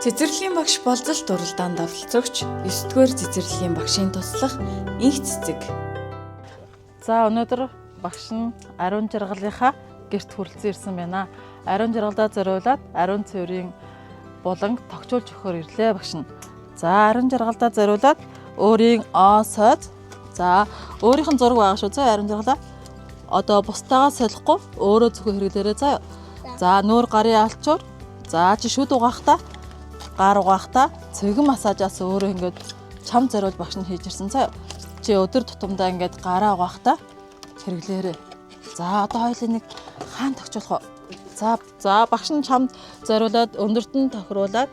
Цэцэрлэгийн багш болзол дуралдаанд оролцогч 9-р цэцэрлэгийн багшийн туслах инх цэцэг. За өнөөдөр багш нь ариун жаргалынхаа гэрт хүрэлцэн ирсэн байна. Ариун жаргалдаа зориулаад ариун цэврийн буланг тогтчулж өгөхөөр ирлээ багш нь. За ариун жаргалдаа зориулаад өөрийн сойд. За өөрийнх нь зураг байгаа шүү. За ариун жаргалаа. Одоо бусдаагаа солихгүй өөрөө зөвхөн хэрэглээрэй заа. За нүүр гарын алчуур. За чи шүд угаахтаа гар угаахтаа цэгэн массажаас өөрөө ингээд чам зориулж багш нь хийж ирсэн цаа. Чи өдөр тутамдаа ингээд гараа угаахтаа хэрэглээрэй. За одоо хоёулаа нэг хаан тогтчулах уу? За багш нь чамд зориулаад өндөрт нь тохируулаад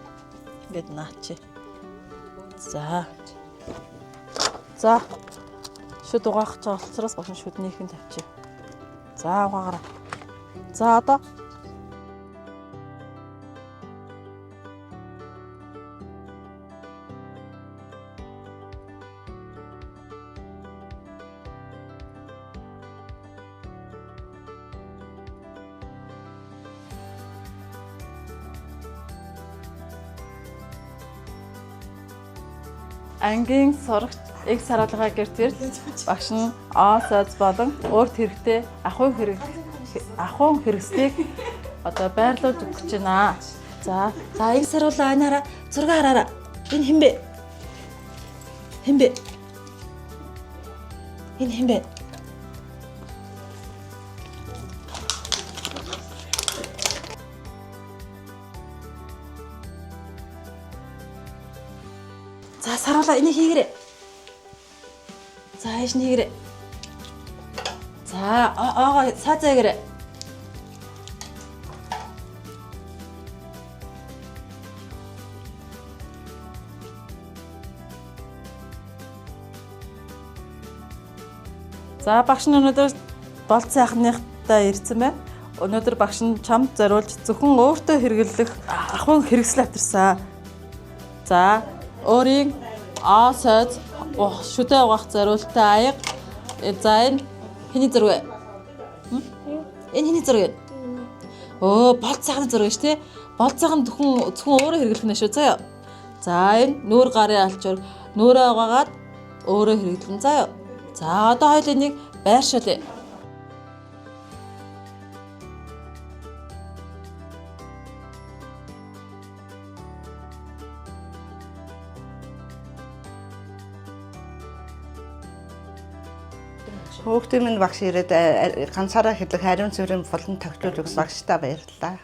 ингээд наачи. За шүд угаах гэж болцроос багш нь шүднийх нь тавьчих. За угаагаараа. За одоо ангийн сурагч их саруулгаа гэрт ирэл багш нь сойз болон өөрт хэрэгтэй ахуйн хэрэгслийг одоо байрлуулж өгч байна. За их саруулаа анаараа зураг хараараа. Энэ хэн бэ? Энэ хэн бэ? За саруулаа энийг хийгэрээ. За эш нь хийгэрээ. За саазаагэрээ. За багш нь өнөөдөр болцсон анхныхтай ирсэн байна. Өнөөдөр багш нь чамд зориулж зөвхөн өөртөө хэрэглэх ахуйн хэрэгсэл авчирсан. За өөрийн сойд шүдэ угаах зориултаа аяга. За энэ хэний зураг вэ? Энэ хэний зураг вэ? Болцооны зураг шүү, тэ? Болцоог нь зөвхөн өөрөө хэрэглэх нь шүү заяа. За энэ нүүр гарын алчуур нүүрээ угаагаад өөрөө хэрэглэн заяа. За одоо хоёул энийг байршуулъя. Хүүхдийн минь багш ирээд ганцаараа хэлэх ариун цэврийн булан тогтоож өгсөн багштай баярлалаа.